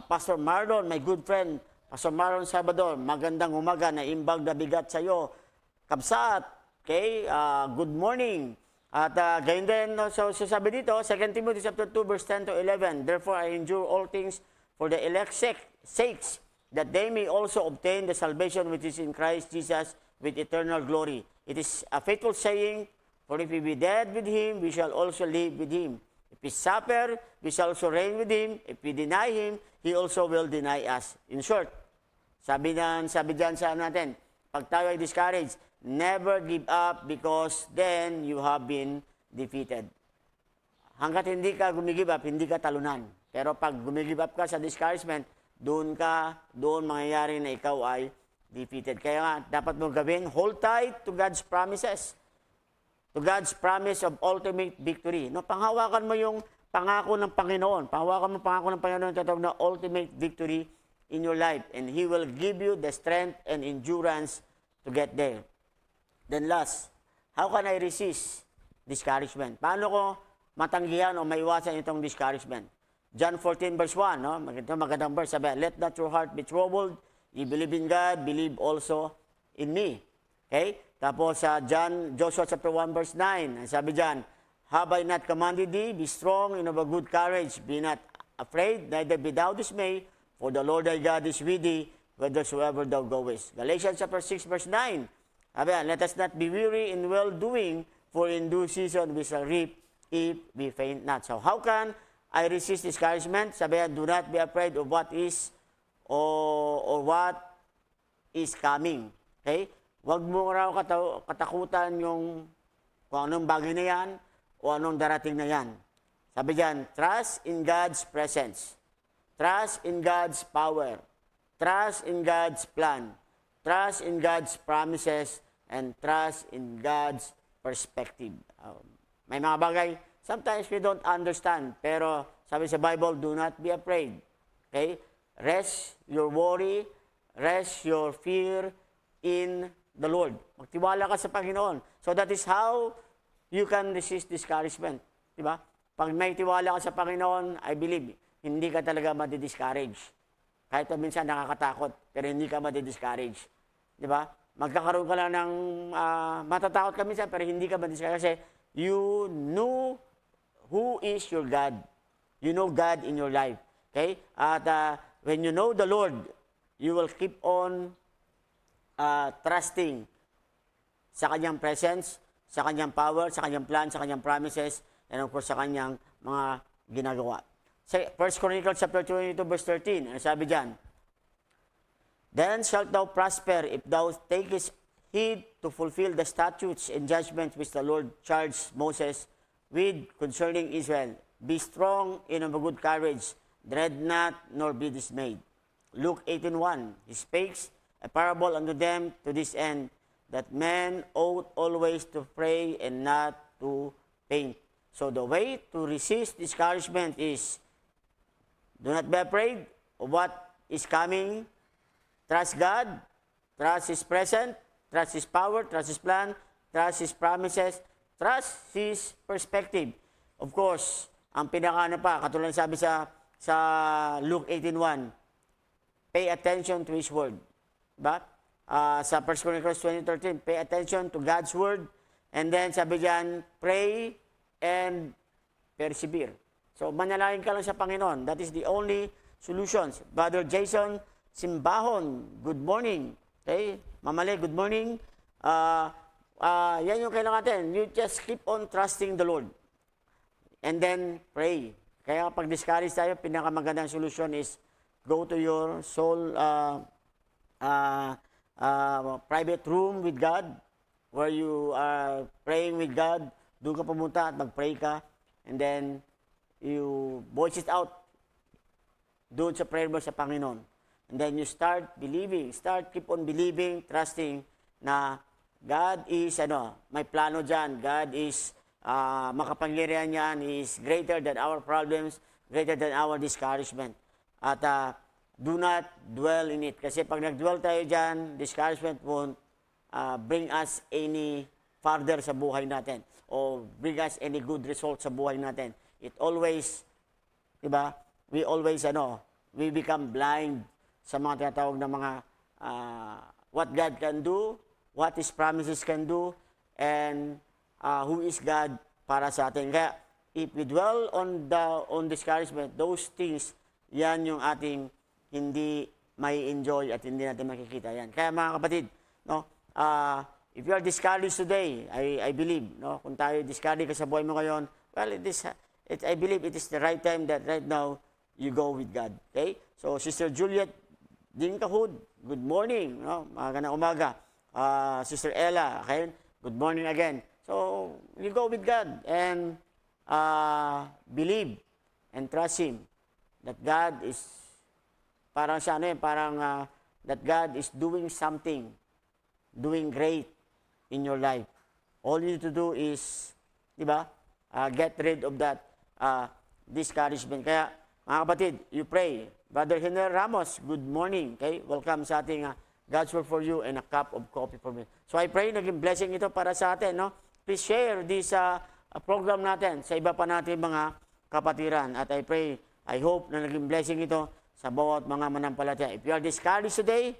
Pastor Marlon, my good friend, Pastor Marlon Salvador, magandang umaga na imbag na bigat sa iyo. Kabsat, okay, good morning. At ganyan din, so sabi dito, 2 Timothy chapter 2, verse 10 to 11, therefore I endure all things for the elect's sakes, that they may also obtain the salvation which is in Christ Jesus with eternal glory. It is a faithful saying, for if we be dead with Him, we shall also live with Him. If we suffer, we shall also reign with Him. If we deny Him, He also will deny us. In short, sabi dyan sa natin, pag tayo ay discouraged, never give up because then you have been defeated. Hanggat hindi ka gumigive up, hindi ka talunan. Pero pag gumigive up ka sa discouragement, doon mangyayari na ikaw ay defeated. Kaya nga, dapat mo gawin, hold tight to God's promises. To God's promise of ultimate victory. No, panghawakan mo yung pangako ng Panginoon. Panghawakan mo pangako ng Panginoon tatawag na ultimate victory in your life. And He will give you the strength and endurance to get there. Then last, how can I resist discouragement? Paano ko matanggihan o maiwasan itong discouragement? John 14 verse 1, no? Magandang verse, sabi, let not your heart be troubled. You believe in God, believe also in me. Okay? Tapos sa Joshua chapter 1 verse 9, sabi diyan, have I not commanded thee, be strong and of a good courage, be not afraid, neither be thou dismayed, for the Lord thy God is with thee, whithersoever thou goest. Galatians chapter 6 verse 9, sabi diyan, let us not be weary in well-doing, for in due season we shall reap if we faint not. So how can I resist discouragement? Sabi diyan, do not be afraid of what is or what is coming. Okay? Huwag mo raw katakutan yung kung anong bagay na yan o anong darating na yan. Sabi diyan, trust in God's presence. Trust in God's power. Trust in God's plan. Trust in God's promises. And trust in God's perspective. May mga bagay, sometimes we don't understand. Pero sabi sa Bible, do not be afraid. Okay? Rest your worry. Rest your fear in the Lord. Magtiwala ka sa Panginoon. So that is how you can resist discouragement. Diba? Pag may tiwala ka sa Panginoon, I believe, hindi ka talaga madi-discourage. Kahit minsan nakakatakot, pero hindi ka madi-discourage. Diba? Magkakaroon ka lang ng, matatakot ka minsan, pero hindi ka madi-discourage kasi you know who is your God. You know God in your life. Okay? At when you know the Lord, you will keep on trusting sa Kanyang presence, sa Kanyang power, sa Kanyang plan, sa Kanyang promises, and of course sa Kanyang mga ginagawa. Sa 1 Chronicles chapter 22 verse 13, sabi diyan, then shalt thou prosper if thou takest heed to fulfill the statutes and judgments which the Lord charged Moses with concerning Israel. Be strong and of a good courage, dread not, nor be dismayed. Luke 18:1, He speaks a parable unto them to this end, that men ought always to pray and not to faint. So the way to resist discouragement is Do not be afraid of what is coming. Trust God. Trust His presence. Trust His power. Trust His plan. Trust His promises. Trust His perspective. Of course, ang pinakaano pa, katulad sabi sa Luke 18:1, pay attention to His word. Diba? Sa 1 Chronicles 20:13, pay attention to God's word. And then sabi diyan, pray and persevere. So, manalangin ka lang sa Panginoon. That is the only solutions. Brother Jason Simbahon, good morning. Okay? Mamali, good morning. Yan yung kailangan natin. You just keep on trusting the Lord. And then, pray. Kaya pag discourage tayo, pinakamagandang solution is go to your soul private room with God where you are praying with God. Doon ka pumunta at mag-pray ka. And then, you voice it out doon sa prayer mo sa Panginoon. And then you start believing, keep on believing, trusting na God is, may plano dyan. God is makapangyarihan yan. He is greater than our problems, greater than our discouragement. At do not dwell in it. Kasi pag nag-dwell tayo dyan, discouragement won't bring us any farther sa buhay natin or bring us any good result sa buhay natin. It always, diba, we always, we become blind sa mga tinatawag na mga what God can do, what His promises can do, and who is God para sa atin. Kaya, if we dwell on discouragement, those things, yan yung ating hindi may enjoy at hindi natin makikita yan. Kaya mga kapatid, if you are discouraged today, I believe, kung tayo discouraged ka sa buhay mo ngayon, well, I believe it is the right time that right now you go with God. Okay? So, Sister Juliet Dinkahud, good morning. Magandang umaga. Sister Ella, okay? Good morning again. So, you go with God and believe and trust Him that God is parang that God is doing something, doing great in your life. All you need to do is, diba, get rid of that discouragement. Kaya, mga kapatid, you pray. Brother Hiner Ramos, good morning. Okay? Welcome sa ating God's Word for You and a cup of coffee for me. So I pray, naging blessing ito para sa atin. Please share this program natin sa iba pa natin mga kapatiran. At I pray, I hope na naging blessing ito sa bawat mga manampalataya. If you are discouraged today,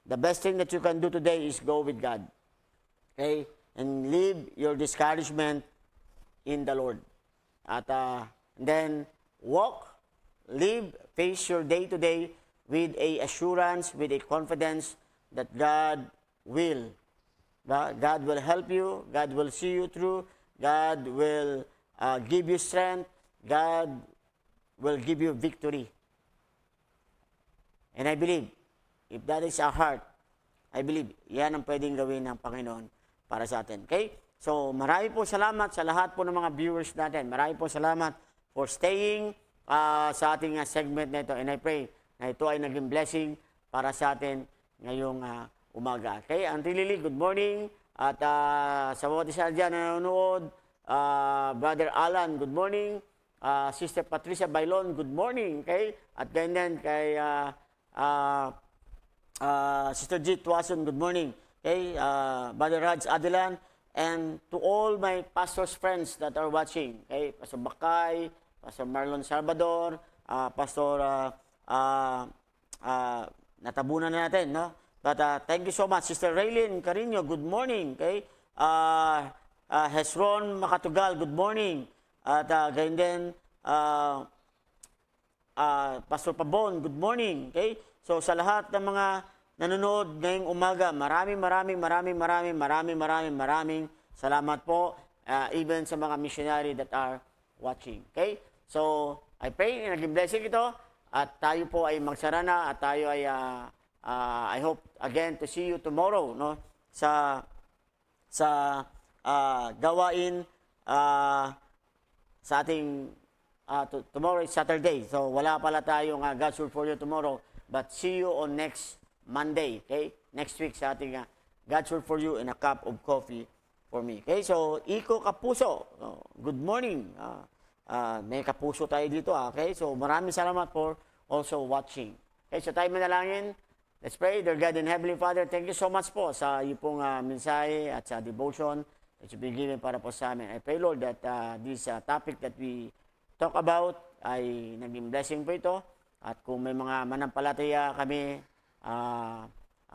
the best thing that you can do today is go with God. Okay? And leave your discouragement in the Lord. At then walk, live, face your day-to-day with a assurance, with a confidence that God will help you, God will see you through, God will give you strength, God will give you victory. And I believe, if that is our heart, I believe, yan ang pwedeng gawin ng Panginoon para sa atin. Okay? So, marami po salamat sa lahat po ng mga viewers natin. Marami po salamat for staying sa ating segment na ito. And I pray na ito ay naging blessing para sa atin ngayong umaga. Okay? Auntie Lily, good morning. At sa mga isa dyan na nanonood, Brother Alan, good morning. Sister Patricia Bailon, good morning. Okay? At ganyan kay Sister G. Tuason, good morning. Okay? Brother Raj Adelan, and to all my pastors' friends that are watching. Okay? Pastor Bakay, Pastor Marlon Salvador, Pastor natabunan na natin, no? But thank you so much. Sister Raylene Carino, good morning. Okay? Hesron Makatugal, good morning. At ganyan din, Pastor Pabon, good morning. Okay? So sa lahat ng mga nanonood ngayong umaga, maraming salamat po. Even sa mga missionary that are watching. Okay? So, I pray na naging blessing ito at tayo po ay magsara na at tayo ay I hope again to see you tomorrow, no? Sa gawain sa ating tomorrow is Saturday. So wala pala tayong God's Word for You tomorrow, but see you on next Monday, okay? Next week sa ating God's Word for You and a cup of coffee for me. Okay? So Iko Kapuso, good morning. may kapuso tayo dito. Okay? So maraming salamat for also watching. Okay, so tayo manalangin. Let's pray. Dear God and Heavenly Father, thank you so much po sa iyo pong mensahe at sa devotion that you've been given para po sa amin. I pray, Lord, that this topic that we talk about ay naging blessing po ito. At kung may mga manampalataya kami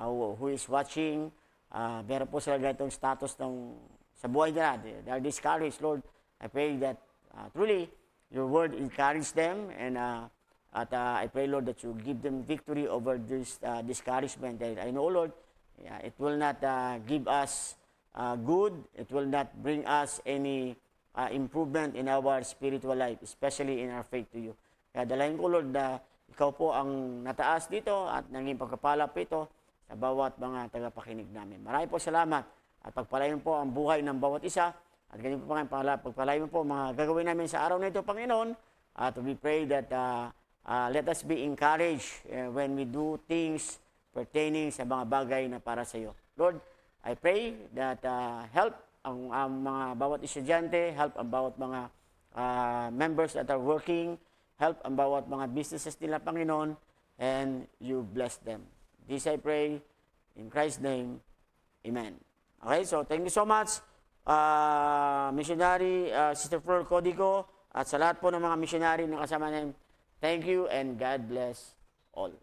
who is watching, meron po sila ganitong status sa buhay nila. They are discouraged, Lord. I pray that truly your word encourage them and I pray, Lord, that you give them victory over this discouragement. And I know, Lord, it will not give us good. It will not bring us any improvement in our spiritual life, especially in our faith to you. Kaya dalahin ko, Lord, na ikaw po ang nataas dito at naging pagkapala po ito sa bawat mga tagapakinig namin. Marami po salamat at pagpalain po ang buhay ng bawat isa at ganyan po pagpalain po mga gagawin namin sa araw na ito, Panginoon. At we pray that let us be encouraged when we do things pertaining sa mga bagay na para sa iyo. Lord, I pray that help ang mga bawat estudyante, help ang bawat mga members that are working, help ang bawat mga businesses nila, Panginoon, and you bless them. This I pray in Christ's name. Amen. Okay, so thank you so much, missionary, Sister Flor Codico, at sa lahat po ng mga missionary na kasama namin. Thank you and God bless all.